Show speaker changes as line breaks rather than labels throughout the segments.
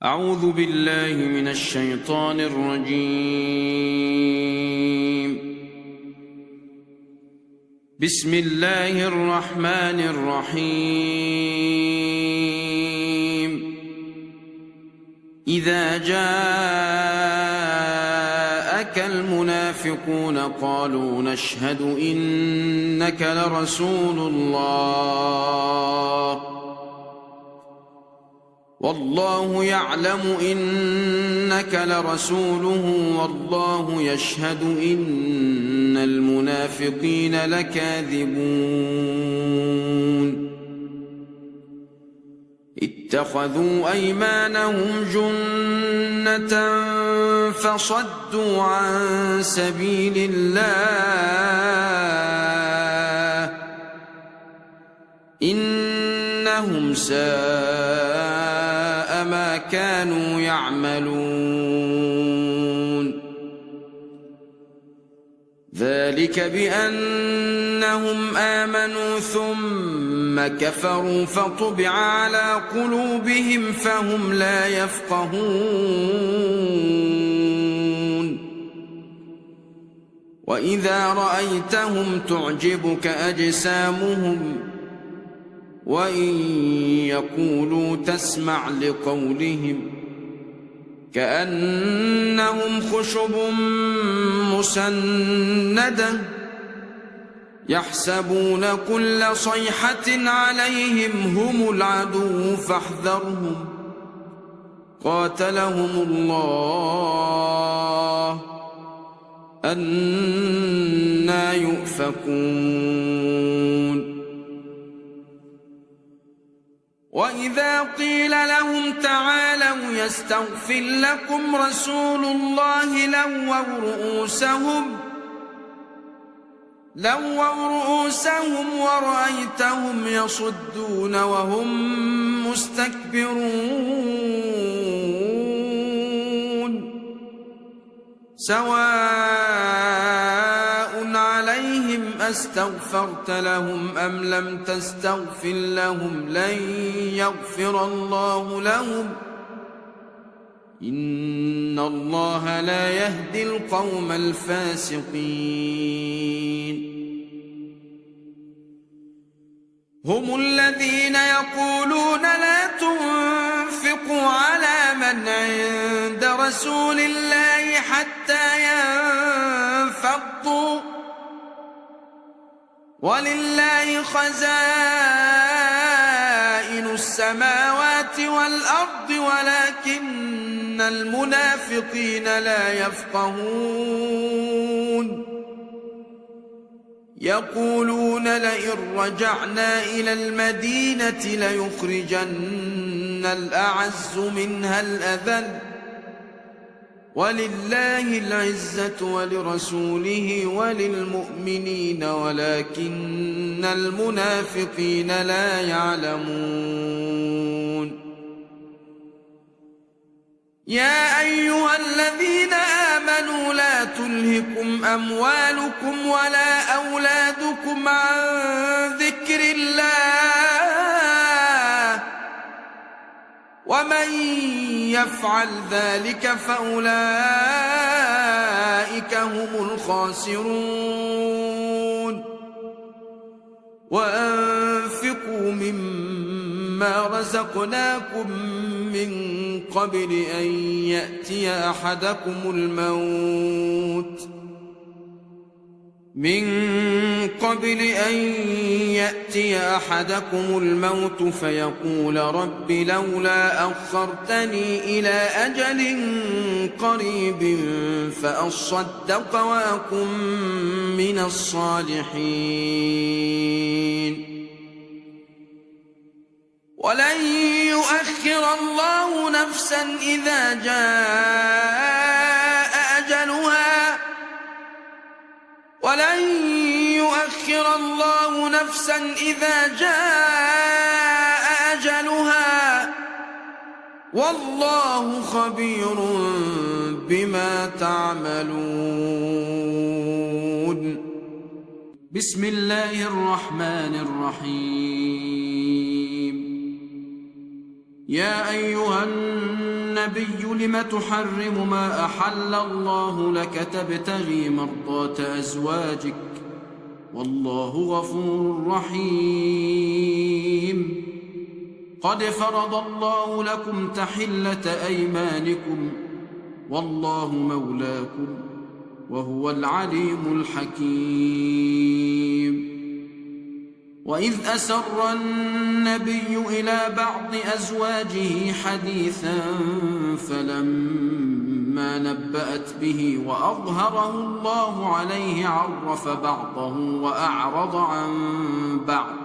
أعوذ بالله من الشيطان الرجيم. بسم الله الرحمن الرحيم. إذا جاءك المنافقون قالوا نشهد إنك لرسول الله والله يعلم إنك لرسوله والله يشهد إن المنافقين لكاذبون. اتخذوا أيمانهم جنة فصدوا عن سبيل الله إنهم ساء ما كانوا يعملون. ذلك بأنهم آمنوا ثم كفروا فطبع على قلوبهم فهم لا يفقهون. وإذا رأيتهم تعجبك أجسامهم وإن يقولوا تسمع لقولهم كأنهم خشب مسندة يحسبون كل صيحة عليهم هم العدو فاحذرهم قاتلهم الله أنى يؤفكون. وإذا قيل لهم تعالوا يستغفر لكم رسول الله لووا رؤوسهم ورأيتهم يصدون وهم مستكبرون. سواء عليهم أستغفرت لهم أم لم تستغفر لهم لن يغفر الله لهم إن الله لا يهدي القوم الفاسقين. هم الذين يقولون لا تنفقوا على من عند رسول الله حتى ينفضوا ولله خزائن السماوات والأرض ولكن المنافقين لا يفقهون. يقولون لئن رجعنا إلى المدينة ليخرجن الأعز منها الأذل ولله العزة ولرسوله وللمؤمنين ولكن المنافقين لا يعلمون. يا أيها الذين آمنوا لا تلهكم أموالكم ولا أولادكم عن ذكر الله ومن يفعل ذلك فأولئك هم الخاسرون. وأنفقوا مما رزقناكم من قبل أن يأتي أحدكم الموت فيقول رب لولا أخرتني إلى أجل قريب فأصدق وأكن من الصالحين. ولن يؤخر الله نفسا إذا جاء أجلها والله خبير بما تعملون. بسم الله الرحمن الرحيم. يا أيها الناس النبي لم تحرم ما أحل الله لك تبتغي مرضات أزواجك والله غفور رحيم قد فرض الله لكم تحلة أيمانكم والله مولاكم وهو العليم الحكيم وإذ أسر النبي إلى بعض أزواجه حديثا فلما نبأت به وأظهره الله عليه عرف بعضه وأعرض عن بعض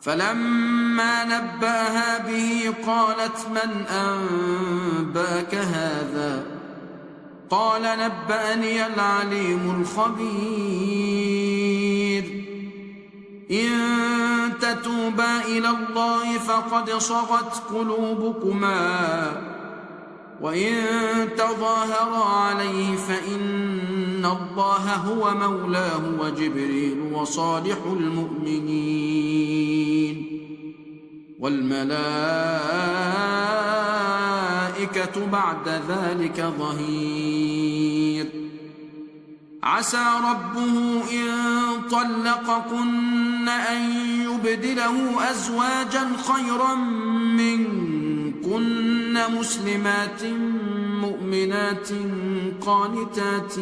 فلما نبأها به قالت من أنباك هذا قال نبأني العليم الخبير إن تتوبا إلى الله فقد صغت قلوبكما وإن تظاهرا عليه فإن الله هو مولاه وجبريل وصالح المؤمنين والملائكة بعد ذلك ظهير عسى ربه إن طلقكن أن يبدله أزواجا خيرا منكن مسلمات مؤمنات قانتات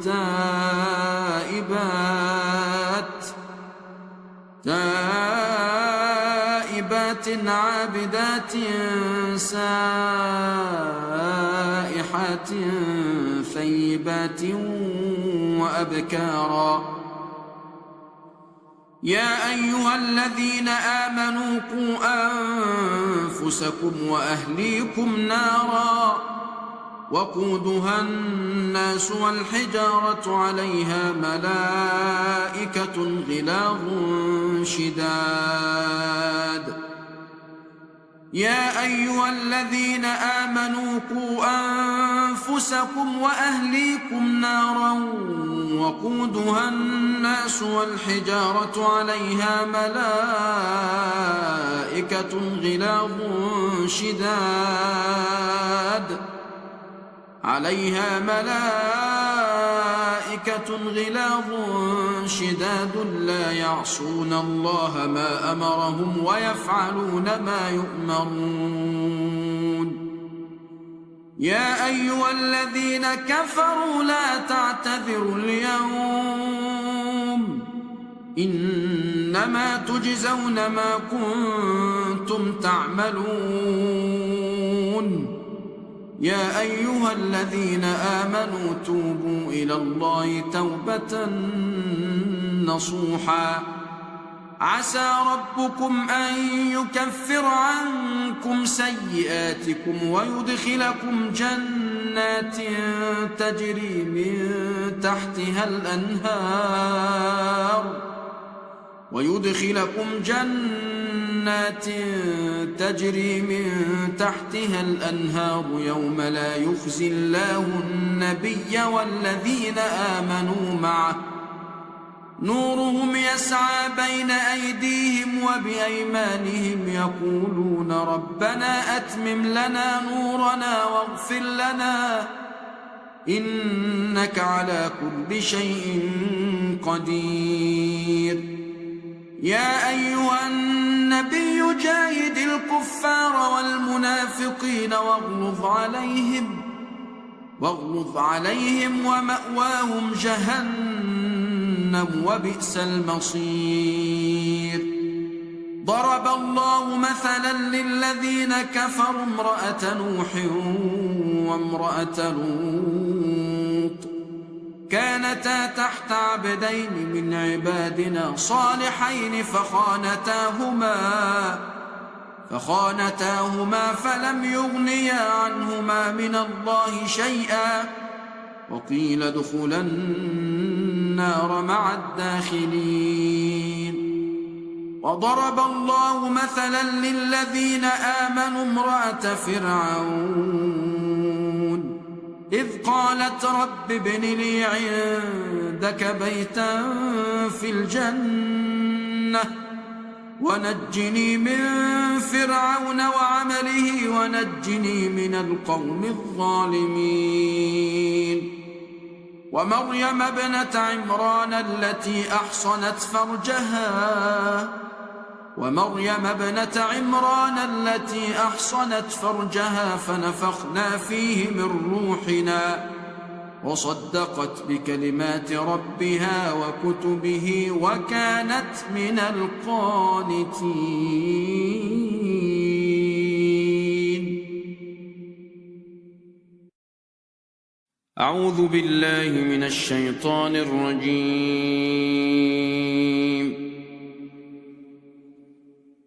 تائبات عابدات سائحات ثيبات وأبكارا يا أيها الذين آمنوا قوا أنفسكم وأهليكم نارا وقودها الناس والحجارة عليها ملائكة غلاظ شداد يا أيها الذين آمنوا قوا أنفسكم وأهليكم نارا وقودها الناس والحجارة عليها ملائكة غلاظ شداد لا يعصون الله ما أمرهم ويفعلون ما يؤمرون يا أيها الذين كفروا لا تعتذروا اليوم إنما تجزون ما كنتم تعملون يا أيها الذين آمنوا توبوا إلى الله توبة نصوحا عسى ربكم أن يكفر عنكم سيئاتكم ويدخلكم جنات تجري من تحتها الأنهار يوم لا يخزي الله النبي والذين آمنوا معه نورهم يسعى بين أيديهم وبأيمانهم يقولون ربنا أتمم لنا نورنا واغفر لنا إنك على كل شيء قدير يا أيها النبي جاهد الكفار والمنافقين واغلظ عليهم ومأواهم جهنم وبئس المصير ضرب الله مثلا للذين كفروا امرأة نوح وامرأة لوط كانتا تحت عبدين من عبادنا صالحين فخانتاهما فلم يغنيا عنهما من الله شيئا وقيل ادخلا النار مع الداخلين وضرب الله مثلا للذين آمنوا امرأة فرعون إذ قالت رب ابن لي عندك بيتا في الجنة ونجني من فرعون وعمله ونجني من القوم الظالمين ومريم ابنة عمران التي أحصنت فرجها فنفخنا فيه من روحنا وصدقت بكلمات ربها وكتبه وكانت من القانتين. أعوذ بالله من الشيطان الرجيم.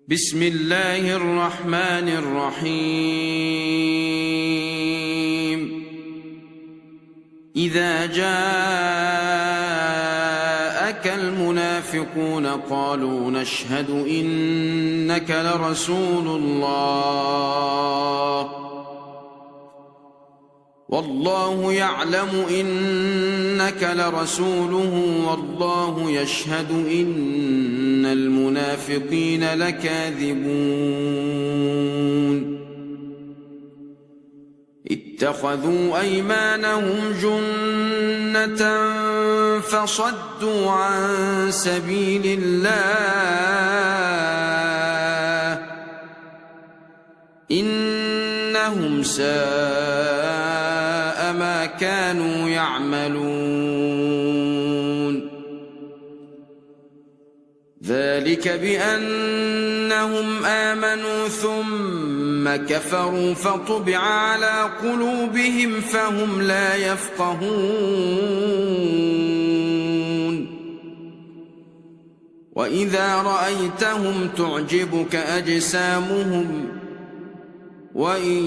بسم الله الرحمن الرحيم. إذا جاءك المنافقون قالوا نشهد إنك لرسول الله والله يعلم إنك لرسوله والله يشهد إن المنافقين لكاذبون. اتخذوا أيمانهم جنة فصدوا عن سبيل الله إنهم ساء ما كانوا يعملون. ذلك بأنهم آمنوا ثم كفروا فطبع على قلوبهم فهم لا يفقهون. وإذا رأيتهم تعجبك أجسامهم وإن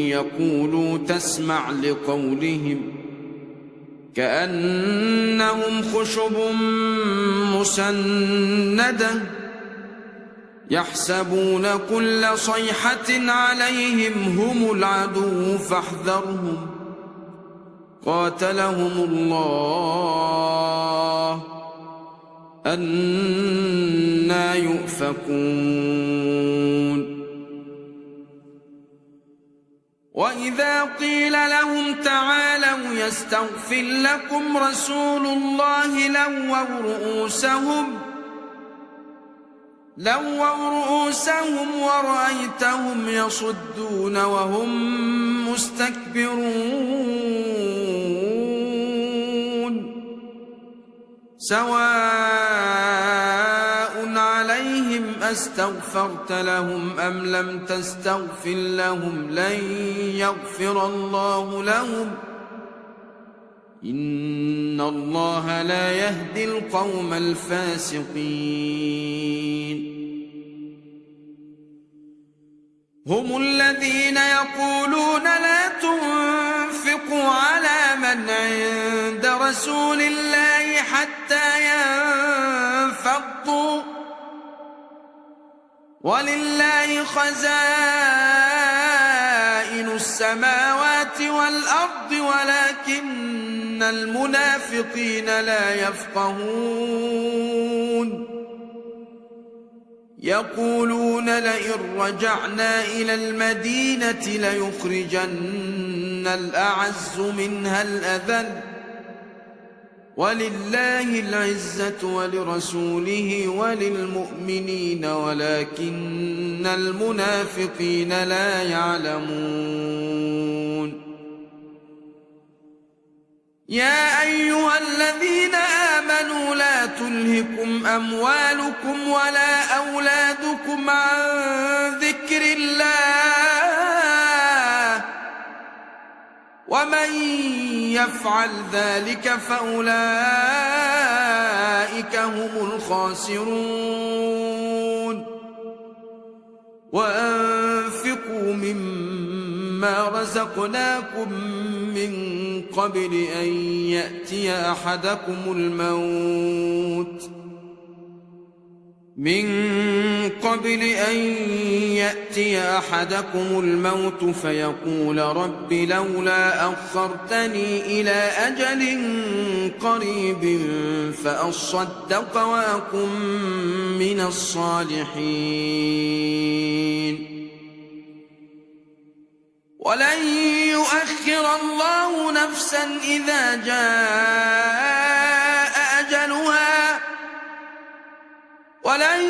يقولوا تسمع لقولهم كأنهم خشب مسندة يحسبون كل صيحة عليهم هم العدو فاحذرهم قاتلهم الله أنى يؤفكون. وإذا قيل لهم تعالوا يستغفر لكم رسول الله لووا رؤوسهم ورأيتهم يصدون وهم مستكبرون. سواء عليهم أستغفرت لهم أم لم تستغفر لهم لن يغفر الله لهم إن الله لا يهدي القوم الفاسقين. هم الذين يقولون لا تنفقوا على من عند رسول الله حتى ينفضوا ولله خزائن السماوات والأرض ولكن المنافقين لا يفقهون. يقولون لئن رجعنا إلى المدينة ليخرجن الأعز منها الأذل ولله العزة ولرسوله وللمؤمنين ولكن المنافقين لا يعلمون. يا أيها الذين آمنوا لا تلهكم أموالكم ولا أولادكم عن ذكر الله ومن يفعل ذلك فأولئك هم الخاسرون. وأنفقوا مما رزقناكم من قبل أن يأتي أحدكم الموت من قبل أن يأتي أحدكم الموت فيقول رب لولا أخرتني إلى أجل قريب فأصدق وأكن من الصالحين ولن يؤخر الله نفسا إذا جاء أجلها ولن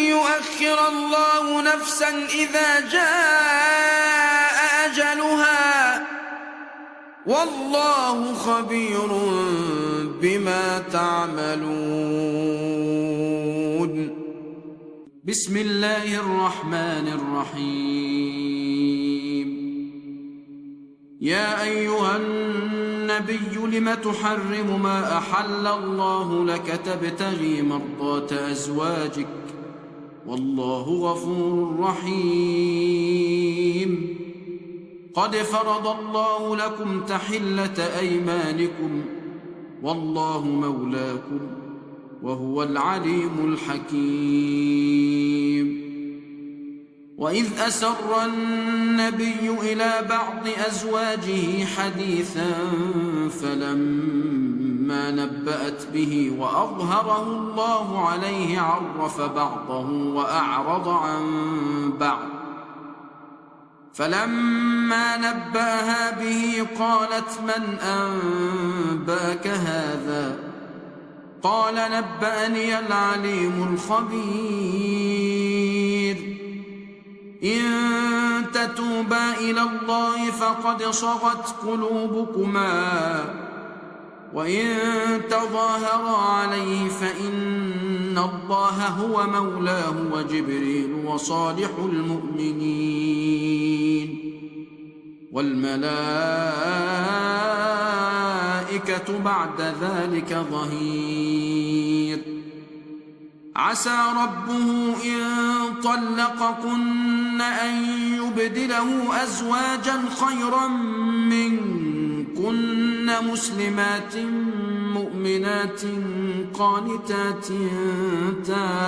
يؤخر الله نفسا إذا جاء أجلها والله خبير بما تعملون.
بسم الله الرحمن الرحيم. يا أيها النبي لم تحرم ما أحل الله لك تبتغي مرضات أزواجك والله غفور رحيم. قد فرض الله لكم تحلة أيمانكم والله مولاكم وهو العليم الحكيم. وإذ أسر النبي إلى بعض أزواجه حديثا فلما نبأت به وأظهره الله عليه عرف بعضه وأعرض عن بعض فلما نبأها به قالت من أنبأك هذا قال نبأني العليم الخبير. إن تتوبا إلى الله فقد صغت قلوبكما وإن تظاهرا عليه فإن الله هو مولاه وجبريل وصالح المؤمنين والملائكة بعد ذلك ظهير. عسى ربه إن طلقكن أن يبدله أزواجا خيرا منكن مسلمات مؤمنات قانتات تائبات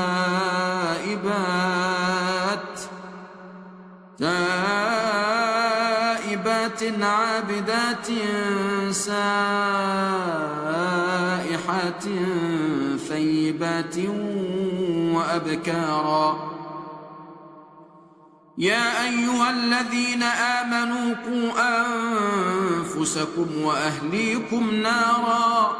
عابدات سائحات ثيبات وأبكارا. يا أيها الذين آمنوا قوا أنفسكم وأهليكم نارا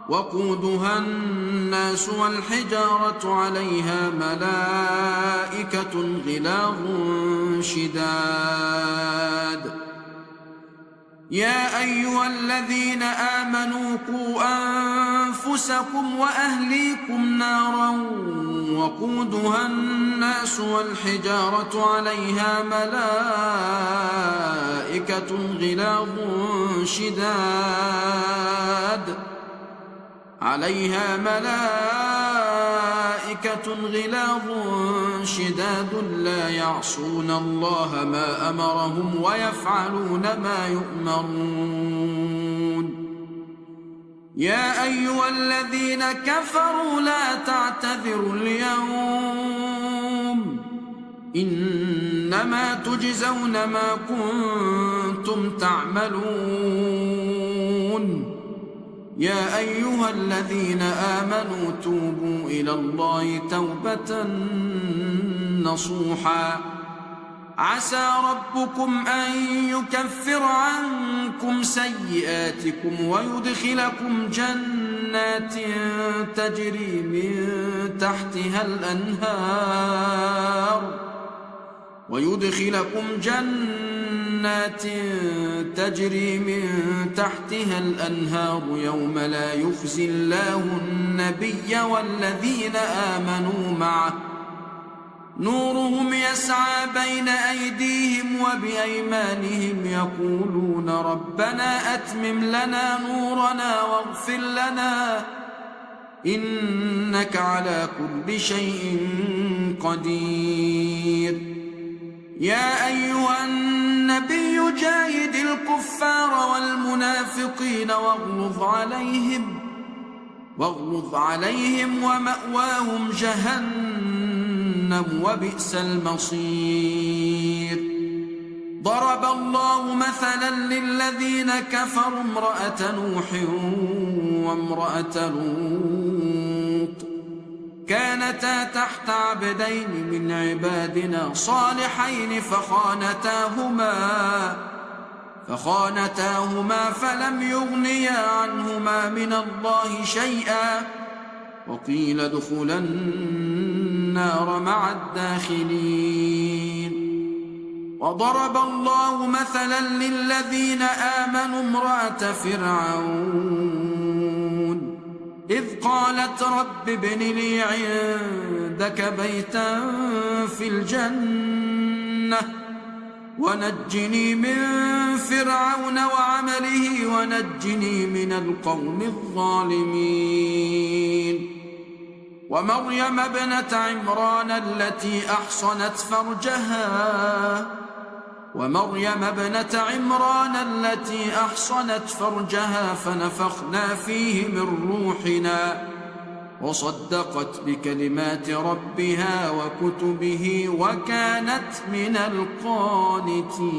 وقودها الناس والحجارة عليها ملائكة غلاظ شداد. يا أيها الذين آمنوا قوا أنفسكم وأهليكم نارا وقودها الناس والحجارة عليها ملائكة غلاظ شداد لا يعصون الله ما أمرهم ويفعلون ما يؤمرون. يا أيها الذين كفروا لا تعتذروا اليوم إنما تجزون ما كنتم تعملون. يا أيها الذين آمنوا توبوا إلى الله توبة نصوحا عسى ربكم أن يكفر عنكم سيئاتكم ويدخلكم جنات تجري من تحتها الأنهار يوم لا يخزي الله النبي والذين آمنوا معه نورهم يسعى بين أيديهم وبأيمانهم يقولون ربنا أتمم لنا نورنا واغفر لنا إنك على كل شيء قدير. يا أيها النبي جاهد الكفار والمنافقين واغلظ عليهم واغلظ عليهم ومأواهم جهنم وبئس المصير. ضرب الله مثلا للذين كفروا امرأة نوح وامرأة لوط كانتا تحت عبدين من عبادنا صالحين فخانتاهما فلم يغنيا عنهما من الله شيئا وقيل ادخلا النار مع الداخلين. وضرب الله مثلا للذين آمنوا امرأة فرعون إذ قالت رب ابن لي عندك بيتا في الجنة ونجني من فرعون وعمله ونجني من القوم الظالمين. ومريم ابنة عمران التي أحصنت فرجها فنفخنا فيه من روحنا وصدقت بكلمات ربها وكتبه وكانت من القانتين.